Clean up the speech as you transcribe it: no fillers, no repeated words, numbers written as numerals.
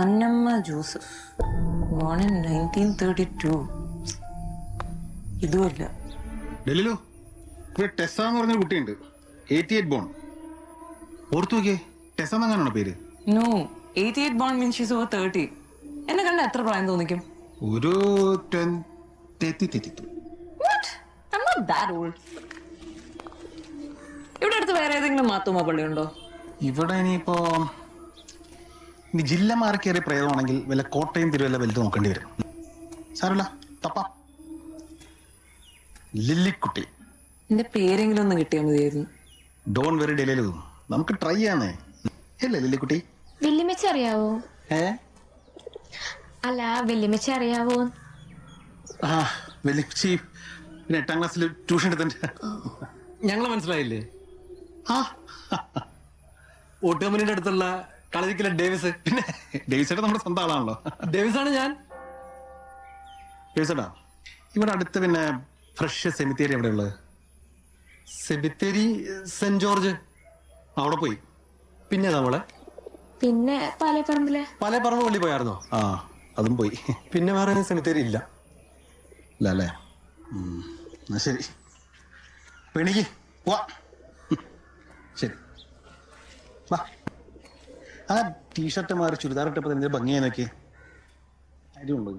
Annamma Joseph, born in 1932. ഇതുമല്ല. ഡെലിലോ ഇവിടെ ടെസ എന്ന് പറഞ്ഞൊരു കുട്ടിയുണ്ട്, 88 ബോൺ. ഓർത്തു നോക്കിയേ, ടെസ എന്നങ്ങാനാണോ പേര്? No, 88 born means she's over 30. എന്നെ കണ്ട എത്ര പ്രായം തോന്നിക്കും? ഒരു What? I'm not that old. ഇവിടെ അടുത്ത് വേറെ ഏതെങ്കിലും മാത്തുമ്മ പള്ളി ഉണ്ടോ? ഇവിടെ ഇനിയിപ്പോ ജില്ല മാറി കയറിയ പ്രേതമാണെങ്കിൽ വല്ല കോട്ടയം തിരുവല്ല വലുത് നോക്കേണ്ടി വരും. സാരല്ല, തപ്പാ. ലില്ലിക്കുട്ടി. എന്റെ പേരെങ്കിലും ഒന്ന് കിട്ടിയാൽ മതിയായിരുന്നു. ഡോൺ വെറി ഡെലിലു, നമുക്ക് ട്രൈ ചെയ്യാന്നേ. അല്ലേ ലില്ലിക്കുട്ടി? വെല്ലുമിച്ച അറിയാവോ? അല്ല, വെല്ലുമിച്ച അറിയാവോ? ആ, വെല്ലുമിച്ചി പിന്നെ 8ാം ക്ലാസ്സിൽ ട്യൂഷൻ എടുത്തിട്ട്. ഞങ്ങളെ മനസ്സിലായില്ലേ? ആ, ഓട്ടുകമ്പനിയുടെ അടുത്തുള്ള കളരിക്കിലെ ഡേവിസ്. പിന്നെ ഡേവിസേട്ടാ നമ്മുടെ സ്വന്തം ആളാണല്ലോ. ഡേവിസ് ആണ് ഞാൻ. ഡേവിസേട്ടാ, ഇവിടെ അടുത്ത് പിന്നെ ഫ്രഷ് സെമിത്തേരി എവിടെയുള്ളത്? സെബിത്തേരി സെന്റ് ജോർജ്. അവിടെ പോയി. പിന്നെ നമ്മളെ പിന്നെ പാലേപ്പറമ്പിലെ പല പറമ്പ് പള്ളി പോയായിരുന്നോ? ആ, അതും പോയി. പിന്നെ വേറെ സെമിത്തേരി ഇല്ല. ഇല്ല അല്ലേ? എന്നാ ശരി, പെണിക്ക് പോവാ. ശരി, വാ. ആ ടീഷർട്ട് മാറി ചുരിദാർ ഇട്ടപ്പോൾ ഭംഗിയായി നോക്കി. അരിയുണ്ടോ?